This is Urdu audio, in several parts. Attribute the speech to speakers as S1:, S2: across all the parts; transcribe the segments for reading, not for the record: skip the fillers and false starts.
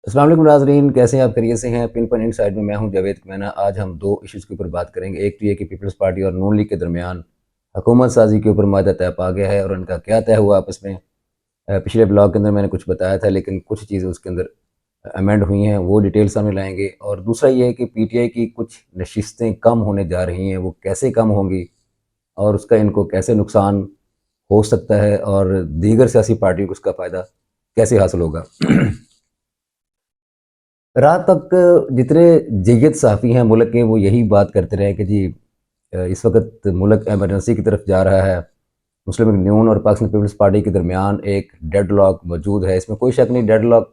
S1: السلام علیکم ناظرین، کیسے ہیں آپ؟ خیریت سے ہیں؟ پن پوائنٹ ان سائڈ میں میں ہوں جاوید کمینہ۔ آج ہم دو ایشوز کے اوپر بات کریں گے۔ ایک تو یہ کہ پیپلز پارٹی اور نون لیگ کے درمیان حکومت سازی کے اوپر معاہدہ طے پا گیا ہے اور ان کا کیا طے ہوا آپس میں۔ پچھلے بلاگ کے اندر میں نے کچھ بتایا تھا، لیکن کچھ چیزیں اس کے اندر امینڈ ہوئی ہیں، وہ ڈیٹیل سامنے لائیں گے۔ اور دوسرا یہ ہے کہ پی ٹی آئی کی کچھ نشستیں کم ہونے جا رہی ہیں، وہ کیسے کم ہوں گی اور اس کا ان کو کیسے نقصان ہو سکتا ہے اور دیگر سیاسی پارٹیوں کو اس کا فائدہ کیسے حاصل ہوگا۔ رات تک جتنے جید صحافی ہیں ملک کے، وہ یہی بات کرتے رہے کہ جی اس وقت ملک ایمرجنسی کی طرف جا رہا ہے، مسلم لیگ نون اور پاکستان پیپلز پارٹی کے درمیان ایک ڈیڈ لاک موجود ہے۔ اس میں کوئی شک نہیں، ڈیڈ لاک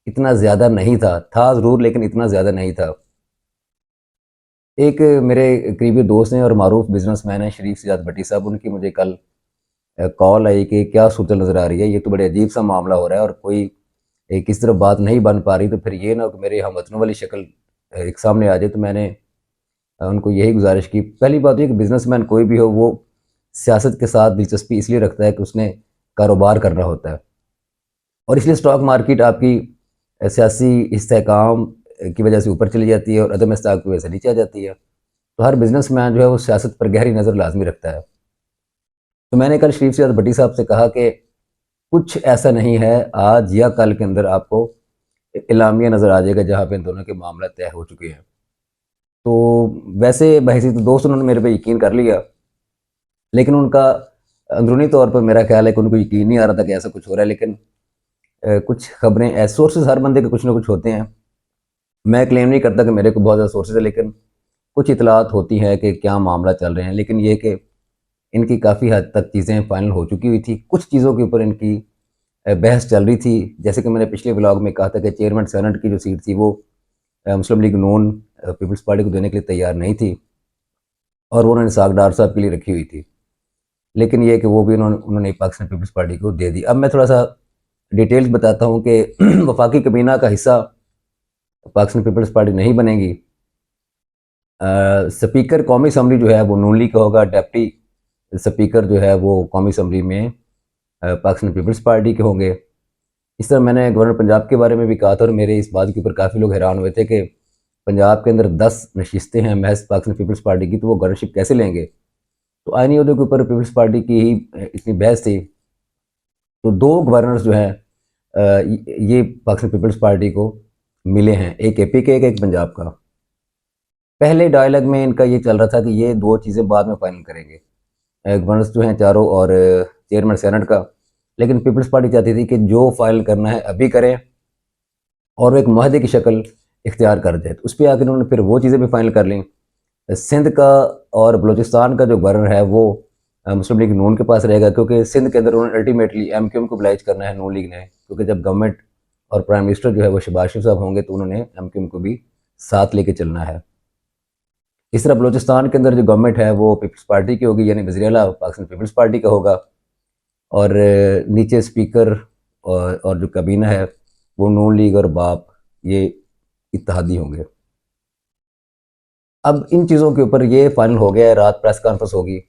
S1: اتنا زیادہ نہیں تھا ضرور، لیکن اتنا زیادہ نہیں تھا۔ ایک میرے قریبی دوست ہیں اور معروف بزنس مین ہیں شریف سجاد بٹی صاحب، ان کی مجھے کل کال آئی کہ کیا صورت نظر آ رہی ہے، یہ تو بڑے عجیب سا معاملہ ہو رہا ہے اور کوئی کس طرح بات نہیں بن پا رہی، تو پھر یہ نہ کہ میرے ہم وطنوں والی شکل ایک سامنے آ جائے۔ تو میں نے ان کو یہی گزارش کی۔ پہلی بات یہ کہ بزنس مین کوئی بھی ہو، وہ سیاست کے ساتھ دلچسپی اس لیے رکھتا ہے کہ اس نے کاروبار کرنا ہوتا ہے، اور اس لیے اسٹاک مارکیٹ آپ کی سیاسی استحکام کی وجہ سے اوپر چلی جاتی ہے اور عدم استحکام کی وجہ سے نیچے آ جاتی ہے۔ تو ہر بزنس مین جو ہے وہ سیاست پر گہری نظر لازمی رکھتا ہے۔ تو میں نے کل شریف سیاد بٹی صاحب سے کہا کہ کچھ ایسا نہیں ہے، آج یا کل کے اندر آپ کو اعلامیہ نظر آ جائے گا جہاں پہ ان دونوں کے معاملات طے ہو چکے ہیں۔ تو ویسے بحیثیت دوست انہوں نے میرے پہ یقین کر لیا، لیکن ان کا اندرونی طور پر میرا خیال ہے کہ ان کو یقین نہیں آ رہا تھا کہ ایسا کچھ ہو رہا ہے۔ لیکن کچھ خبریں سورسز ہر بندے کے کچھ نہ کچھ ہوتے ہیں۔ میں کلیم نہیں کرتا کہ میرے کو بہت زیادہ سورسز ہے، لیکن کچھ اطلاعات ہوتی ہیں کہ کیا معاملہ چل رہے ہیں۔ لیکن یہ کہ ان کی کافی حد تک چیزیں فائنل ہو چکی ہوئی تھی، کچھ چیزوں کے اوپر ان کی بحث چل رہی تھی۔ جیسے کہ میں نے پچھلے بلاگ میں کہا تھا کہ چیئرمین سینٹ کی جو سیٹ تھی وہ مسلم لیگ نون پیپلز پارٹی کو دینے کے لیے تیار نہیں تھی، اور وہ انہوں نے اسحاق ڈار صاحب کے لیے رکھی ہوئی تھی، لیکن یہ کہ وہ بھی انہوں نے پاکستان پیپلز پارٹی کو دے دی۔ اب میں تھوڑا سا ڈیٹیلز بتاتا ہوں کہ وفاقی کابینہ کا حصہ پاکستان پیپلز پارٹی نہیں بنے گی۔ سپیکر قومی اسمبلی جو ہے وہ نون لیگ کا ہوگا، ڈیپٹی سپیکر جو ہے وہ قومی اسمبلی میں پاکستان پیپلز پارٹی کے ہوں گے۔ اس طرح میں نے گورنر پنجاب کے بارے میں بھی کہا تھا، اور میرے اس بات کے اوپر کافی لوگ حیران ہوئے تھے کہ پنجاب کے اندر 10 نشستیں ہیں محض پاکستان پیپلز پارٹی کی، تو وہ گورنرشپ کیسے لیں گے؟ تو آئینی عہدے کے اوپر پیپلز پارٹی کی ہی اتنی بحث تھی، تو 2 گورنرز جو ہیں یہ پاکستان پیپلز پارٹی کو ملے ہیں، ایک اے پی کے ایک پنجاب کا۔ پہلے ڈائلاگ میں ان کا یہ چل رہا تھا کہ یہ 2 چیزیں بعد میں فائنل کریں گے، گورنرز جو ہیں چاروں اور چیئرمین سینٹ کا، لیکن پیپلز پارٹی چاہتی تھی کہ جو فائنل کرنا ہے ابھی کریں اور ایک معاہدے کی شکل اختیار کر دے۔ تو اس پہ آ کے انہوں نے پھر وہ چیزیں بھی فائنل کر لیں۔ سندھ کا اور بلوچستان کا جو گورنر ہے وہ مسلم لیگ نون کے پاس رہے گا، کیونکہ سندھ کے اندر انہوں نے الٹیمیٹلی ایم کیو ایم کو بلائج کرنا ہے نون لیگ نے، کیونکہ جب گورنمنٹ اور پرائم منسٹر جو ہے وہ شہباز شریف صاحب ہوں گے تو انہوں نے ایم کیو ایم کو بھی ساتھ لے کے چلنا ہے۔ اس طرح بلوچستان کے اندر جو گورنمنٹ ہے وہ پیپلز پارٹی کی ہوگی، یعنی وزیر اعلیٰ پاکستان پیپلز پارٹی کا ہوگا، اور نیچے اسپیکر اور جو کابینہ ہے وہ نون لیگ اور باپ یہ اتحادی ہوں گے۔ اب ان چیزوں کے اوپر یہ فائنل ہو گیا ہے، رات پریس کانفرنس ہوگی۔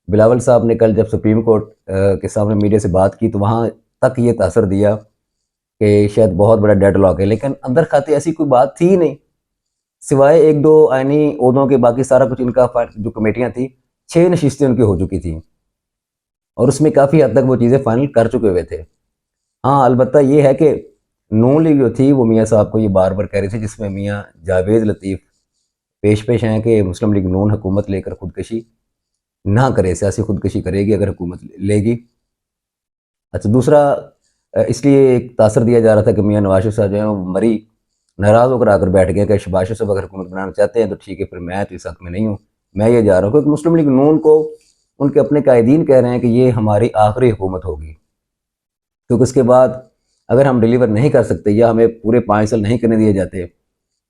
S1: بلاول صاحب نے کل جب سپریم کورٹ کے سامنے میڈیا سے بات کی تو وہاں تک یہ تاثر دیا کہ شاید بہت بڑا ڈیڈ لاک ہے، لیکن اندر کھاتے ایسی کوئی بات تھی ہی نہیں، سوائے 1-2 آئینی عہدوں کے، باقی سارا کچھ ان کا جو کمیٹیاں تھیں 6 نشستیں ان کی ہو چکی تھیں، اور اس میں کافی حد تک وہ چیزیں فائنل کر چکے ہوئے تھے۔ ہاں البتہ یہ ہے کہ نون لیگ جو تھی وہ میاں صاحب کو یہ بار بار کہہ رہی تھی، جس میں میاں جاوید لطیف پیش ہیں کہ مسلم لیگ نون حکومت لے کر خودکشی نہ کرے، سیاسی خودکشی کرے گی اگر حکومت لے گی۔ اچھا، دوسرا اس لیے ایک تاثر دیا جا رہا تھا کہ میاں نواز شریف صاحب جو ہیں وہ مری ناراض ہو کر آ کر بیٹھ گئے کہ شہباز شریف صاحب اگر حکومت بنانا چاہتے ہیں تو ٹھیک ہے، پھر میں تو اس حق میں نہیں ہوں، میں یہ جا رہا ہوں، کیونکہ مسلم لیگ نون کو ان کے اپنے قائدین کہہ رہے ہیں کہ یہ ہماری آخری حکومت ہوگی، کیونکہ اس کے بعد اگر ہم ڈیلیور نہیں کر سکتے یا ہمیں پورے 5 سال نہیں کرنے دیے جاتے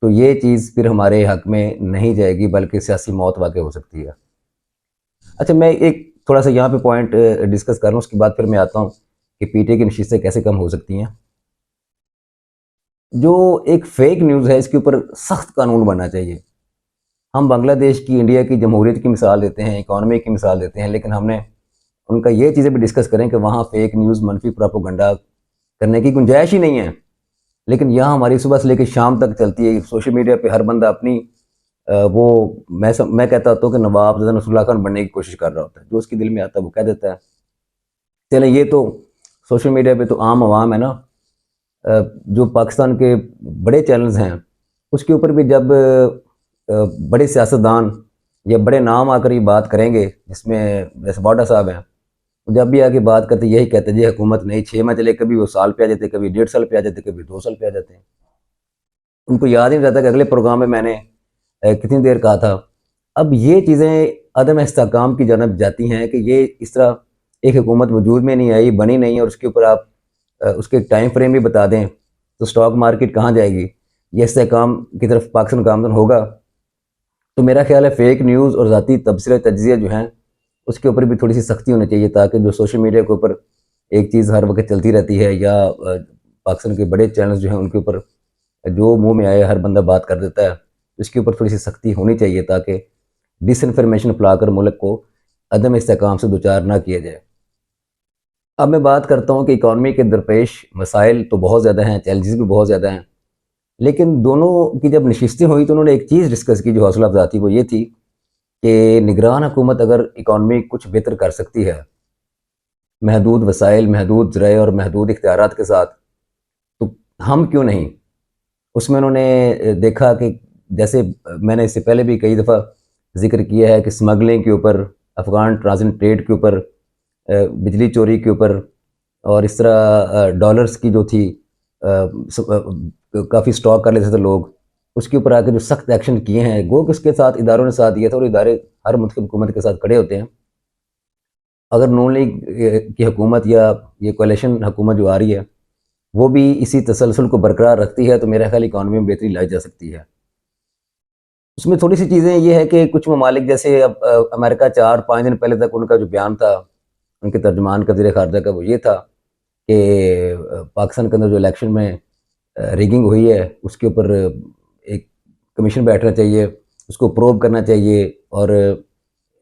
S1: تو یہ چیز پھر ہمارے حق میں نہیں جائے گی، بلکہ سیاسی موت واقع ہو سکتی ہے۔ اچھا، میں ایک تھوڑا سا یہاں پہ پوائنٹ ڈسکس کر رہا ہوں، اس کے بعد پھر میں آتا ہوں کہ پی ٹی آئی کی نشستیں کیسے کم ہو سکتی ہیں۔ جو ایک فیک نیوز ہے اس کے اوپر سخت قانون بننا چاہیے۔ ہم بنگلہ دیش کی، انڈیا کی جمہوریت کی مثال دیتے ہیں، اکانومی کی مثال دیتے ہیں، لیکن ہم نے ان کا یہ چیزیں بھی ڈسکس کریں کہ وہاں فیک نیوز، منفی پراپوگنڈا کرنے کی گنجائش ہی نہیں ہے۔ لیکن یہاں ہماری صبح سے لے کے شام تک چلتی ہے. سوشل میڈیا پہ ہر بندہ اپنی وہ میں کہتا ہوتا ہوں کہ نواب زدہ نصر اللہ خان بننے کی کوشش کر رہا ہوتا ہے. جو اس کے دل میں آتا ہے وہ کہہ دیتا ہے. چلیں یہ تو سوشل میڈیا پہ تو عام عوام ہے نا. جو پاکستان کے بڑے چینلز ہیں اس کے اوپر بھی جب بڑے سیاستدان یا بڑے نام آ کر یہ بات کریں گے، جس میں جیسے باڈا صاحب ہیں، جب بھی آگے بات کرتے یہی کہتے ہیں جی حکومت نہیں 6 ماہ چلے، کبھی وہ سال پہ آ جاتے، کبھی 1.5 سال پہ آ جاتے، کبھی 2 سال پہ آ جاتے ہیں. ان کو یاد ہی نہیں رہتا کہ اگلے پروگرام میں نے کتنی دیر کہا تھا. اب یہ چیزیں عدم استحکام کی جانب جاتی ہیں کہ یہ اس طرح ایک حکومت وجود میں نہیں آئی، بنی نہیں، اور اس کے اوپر آپ اس کے ٹائم فریم بھی بتا دیں تو سٹاک مارکیٹ کہاں جائے گی. یہ استحکام کی طرف پاکستان گامزن ہوگا. تو میرا خیال ہے فیک نیوز اور ذاتی تبصرے تجزیہ جو ہیں اس کے اوپر بھی تھوڑی سی سختی ہونی چاہیے، تاکہ جو سوشل میڈیا کے اوپر ایک چیز ہر وقت چلتی رہتی ہے، یا پاکستان کے بڑے چینلز جو ہیں ان کے اوپر جو منہ میں آئے ہر بندہ بات کر دیتا ہے، اس کے اوپر تھوڑی سی سختی ہونی چاہیے تاکہ ڈس انفارمیشن پھیلا کر ملک کو عدم استحکام سے دوچار نہ کیا جائے. اب میں بات کرتا ہوں کہ اکانومی کے درپیش مسائل تو بہت زیادہ ہیں، چیلنجز بھی بہت زیادہ ہیں، لیکن دونوں کی جب نشستیں ہوئی تو انہوں نے ایک چیز ڈسکس کی جو حوصلہ افزا تھی، وہ یہ تھی کہ نگران حکومت اگر اکانومی کچھ بہتر کر سکتی ہے محدود وسائل، محدود ذرائع اور محدود اختیارات کے ساتھ، تو ہم کیوں نہیں. اس میں انہوں نے دیکھا کہ جیسے میں نے اس سے پہلے بھی کئی دفعہ ذکر کیا ہے کہ سمگلنگ کے اوپر، افغان ٹرانزٹ ٹریڈ کے اوپر، بجلی چوری کے اوپر، اور اس طرح ڈالرز کی جو تھی کافی سٹاک کر لیتے تھے لوگ، اس کے اوپر آ کے جو سخت ایکشن کیے ہیں، گو کہ اس کے ساتھ اداروں نے ساتھ دیا تھا، اور ادارے ہر منتخب حکومت کے ساتھ کھڑے ہوتے ہیں. اگر نون لیگ کی حکومت یا یہ کولیشن حکومت جو آ رہی ہے وہ بھی اسی تسلسل کو برقرار رکھتی ہے تو میرا خیال اکانومی میں بہتری لائی جا سکتی ہے. اس میں تھوڑی سی چیزیں یہ ہے کہ کچھ ممالک جیسے اب امریکہ 4-5 دن پہلے تک ان کا جو بیان تھا ان کے ترجمان کا وزیر خارجہ کا، وہ یہ تھا کہ پاکستان کے اندر جو الیکشن میں ریگنگ ہوئی ہے اس کے اوپر ایک کمیشن بیٹھنا چاہیے، اس کو پروب کرنا چاہیے، اور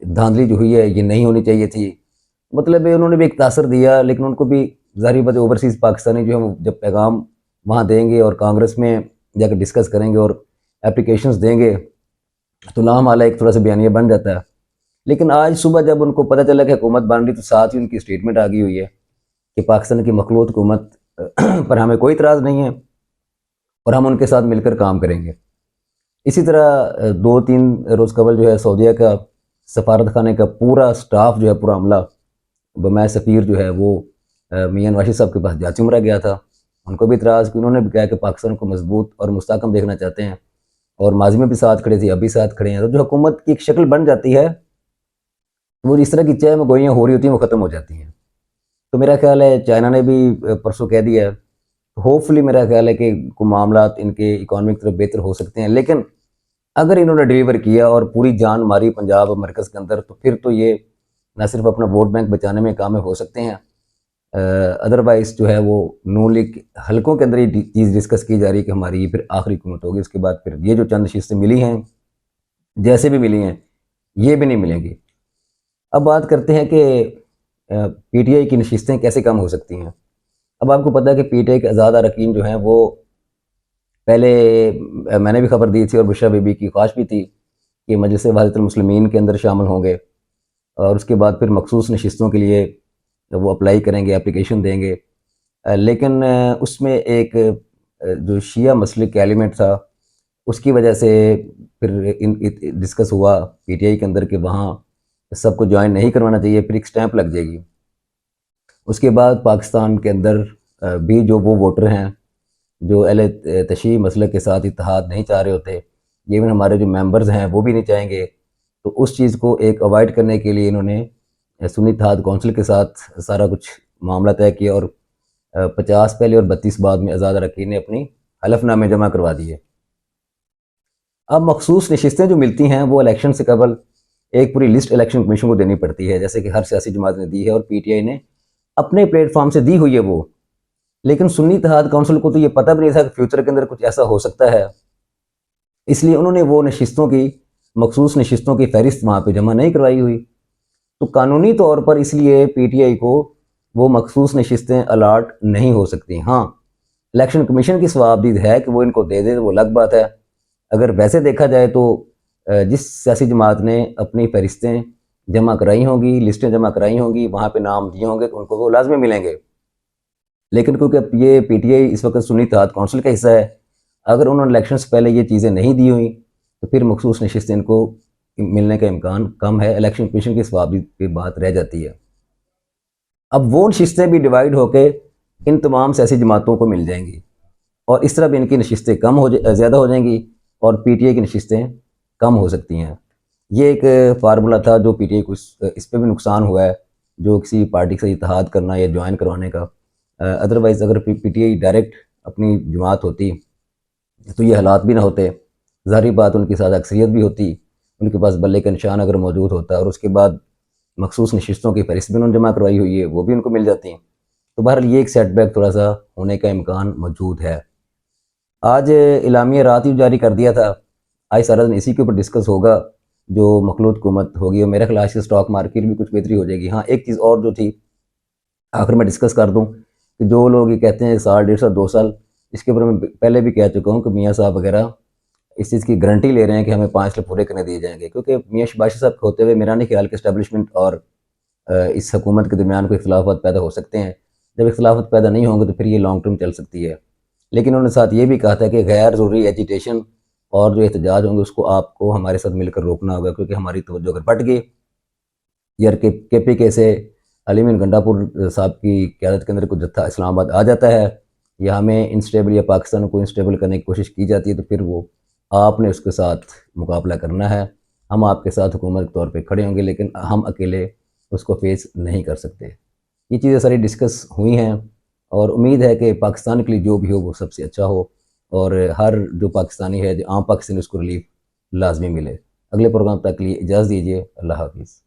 S1: دھاندلی جو ہوئی ہے یہ نہیں ہونی چاہیے تھی. مطلب انہوں نے بھی ایک تاثر دیا، لیکن ان کو بھی ظاہری بات اوورسیز پاکستانی جو ہیں جب پیغام وہاں دیں گے اور کانگریس میں جا کے ڈسکس کریں گے اور اپلیکیشنز دیں گے تو نام والا ایک تھوڑا سا بیانیہ بن جاتا ہے. لیکن آج صبح جب ان کو پتہ چلا کہ حکومت بن رہی تو ساتھ ہی ان کی اسٹیٹمنٹ آ گئی ہوئی ہے کہ پاکستان کی مخلوط حکومت پر ہمیں کوئی اعتراض نہیں ہے اور ہم ان کے ساتھ مل کر کام کریں گے. اسی طرح 2-3 روز قبل جو ہے سعودیہ کا سفارت خانے کا پورا سٹاف جو ہے، پورا عملہ بمائے سفیر جو ہے وہ میاں نواز صاحب کے پاس جا چمرا گیا تھا. ان کو بھی اعتراض کہ انہوں نے بھی کہا کہ پاکستان کو مضبوط اور مستحکم دیکھنا چاہتے ہیں، اور ماضی میں بھی ساتھ کھڑے تھے، اب بھی ساتھ کھڑے ہیں. تو جو حکومت کی ایک شکل بن جاتی ہے وہ اس طرح کی چائے میں گوئیاں ہو رہی ہوتی ہیں وہ ختم ہو جاتی ہیں. تو میرا خیال ہے چائنا نے بھی پرسوں کہہ دیا ہے، ہوپ فلی میرا خیال ہے کہ معاملات ان کے اکانومی کی طرف بہتر ہو سکتے ہیں. لیکن اگر انہوں نے ڈیلیور کیا اور پوری جان ماری پنجاب اور مرکز کے اندر، تو پھر تو یہ نہ صرف اپنا ووٹ بینک بچانے میں کامیاب ہو سکتے ہیں، ادروائز جو ہے وہ نون لیگ حلقوں کے اندر یہ چیز ڈسکس کی جا رہی ہے کہ ہماری یہ پھر آخری حکومت ہوگی. اس کے بعد پھر یہ جو چند نشستیں ملی ہیں جیسے بھی ملی ہیں یہ بھی نہیں ملیں گی. اب بات کرتے ہیں کہ پی ٹی آئی کی نشستیں کیسے کم ہو سکتی ہیں. اب آپ کو پتہ ہے کہ پی ٹی آئی کے آزاد اراکین جو ہیں وہ پہلے میں نے بھی خبر دی تھی اور بشرا بی بی کی خواہش بھی تھی کہ مجلس وحدت المسلمین کے اندر شامل ہوں گے، اور اس کے بعد پھر مخصوص نشستوں کے لیے وہ اپلائی کریں گے، اپلیکیشن دیں گے. لیکن اس میں ایک جو شیعہ مسلک کا ایلیمنٹ تھا اس کی وجہ سے پھر ڈسکس ہوا پی ٹی آئی کے اندر کہ وہاں سب کو جوائن نہیں کروانا چاہیے، پھر ایک سٹیمپ لگ جائے گی. اس کے بعد پاکستان کے اندر بھی جو وہ ووٹر ہیں جو اہل تشیع مسلک کے ساتھ اتحاد نہیں چاہ رہے ہوتے، ایون ہمارے جو ممبرز ہیں وہ بھی نہیں چاہیں گے، تو اس چیز کو ایک اوائڈ کرنے کے لیے انہوں نے سنی اتحاد کونسل کے ساتھ سارا کچھ معاملہ طے کیا، اور 50 پہلے اور 32 بعد میں آزاد اراکین نے اپنی حلف نامے جمع کروا دیے. اب مخصوص نشستیں جو ملتی ہیں وہ الیکشن سے قبل ایک پوری لسٹ الیکشن کمیشن کو دینی پڑتی ہے، جیسے کہ ہر سیاسی جماعت نے دی ہے اور پی ٹی آئی نے اپنے پلیٹ فارم سے دی ہوئی ہے وہ. لیکن سنی اتحاد کونسل کو تو یہ پتہ بھی نہیں تھا کہ فیوچر کے اندر کچھ ایسا ہو سکتا ہے، اس لیے انہوں نے وہ نشستوں کی مخصوص نشستوں کی فہرست وہاں پہ جمع نہیں کروائی ہوئی. تو قانونی طور پر اس لیے پی ٹی آئی کو وہ مخصوص نشستیں الاٹ نہیں ہو سکتی. ہاں الیکشن کمیشن کی صوابدید ہے کہ وہ ان کو دے دے، وہ الگ بات ہے۔ اگر ویسے دیکھا جائے تو جس سیاسی جماعت نے اپنی فہرستیں جمع کرائی ہوں گی، لسٹیں جمع کرائی ہوں گی، وہاں پہ نام دیے ہوں گے تو ان کو وہ لازمی ملیں گے۔ لیکن کیونکہ یہ پی ٹی آئی اس وقت سنی اتحاد کونسل کا حصہ ہے، اگر انہوں نے الیکشن سے پہلے یہ چیزیں نہیں دی ہوئیں تو پھر مخصوص نشستیں ان کو ملنے کا امکان کم ہے، الیکشن کمیشن کی صوابدید پہ بات رہ جاتی ہے۔ اب وہ نشستیں بھی ڈیوائیڈ ہو کے ان تمام سیاسی جماعتوں کو مل جائیں گی، اور اس طرح بھی ان کی نشستیں زیادہ ہو جائیں گی، اور پی ٹی آئی کی نشستیں کم ہو سکتی ہیں۔ یہ ایک فارمولہ تھا جو پی ٹی آئی کو اس پہ بھی نقصان ہوا ہے، جو کسی پارٹی سے اتحاد کرنا یا جوائن کروانے کا۔ ادروائز اگر پی ٹی آئی ڈائریکٹ اپنی جماعت ہوتی تو یہ حالات بھی نہ ہوتے، ظاہری بات ان کی ساتھ اکثریت بھی ہوتی، ان کے پاس بلے کا نشان اگر موجود ہوتا، اور اس کے بعد مخصوص نشستوں کی فہرست بھی انہوں نے جمع کروائی ہوئی ہے، وہ بھی ان کو مل جاتی ہیں۔ تو بہرحال یہ ایک سیٹ بیک تھوڑا سا ہونے کا امکان موجود ہے۔ آج اعلامیہ رات ہی جاری کر دیا تھا، آج سارا دن اسی کے اوپر ڈسکس ہوگا جو مخلوط حکومت ہوگی، اور میرے خیال سے اسٹاک مارکیٹ بھی کچھ بہتری ہو جائے گی۔ ہاں ایک چیز اور جو تھی آخر میں ڈسکس کر دوں کہ جو لوگ یہ کہتے ہیں سال 1.5 سال 2 سال، اس کے اوپر میں پہلے بھی کہہ چکا ہوں کہ میاں صاحب وغیرہ اس چیز کی گارنٹی لے رہے ہیں کہ ہمیں 5 سال پورے کرنے دیے جائیں گے، کیونکہ میاں شباشی صاحب ہوتے ہوئے میرا نہیں خیال کہ اسٹیبلشمنٹ اور اس حکومت کے درمیان کوئی اختلافات پیدا ہو سکتے ہیں۔ جب اختلافات پیدا نہیں ہوں گے تو پھر یہ لانگ ٹرم چل سکتی ہے۔ لیکن انہوں نے ساتھ یہ بھی کہا تھا کہ غیر ضروری ایجیٹیشن اور جو احتجاج ہوں گے اس کو آپ کو ہمارے ساتھ مل کر روکنا ہوگا، کیونکہ ہماری توجہ اگر بٹ گئی یا کے پی کے سے علی مین گنڈا پور صاحب کی قیادت کے اندر کوئی جتھا اسلام آباد آ جاتا ہے، یا ہمیں انسٹیبل یا پاکستان کو انسٹیبل کرنے کی کوشش کی جاتی ہے، تو پھر وہ آپ نے اس کے ساتھ مقابلہ کرنا ہے۔ ہم آپ کے ساتھ حکومت کے طور پہ کھڑے ہوں گے، لیکن ہم اکیلے اس کو فیس نہیں کر سکتے۔ یہ چیزیں ساری ڈسکس ہوئی ہیں، اور امید ہے کہ پاکستان کے لیے جو بھی ہو وہ سب سے اچھا ہو، اور ہر جو پاکستانی ہے، جو عام پاکستانی، اس کو ریلیف لازمی ملے۔ اگلے پروگرام تک کے لیے اجازت دیجیے، اللہ حافظ۔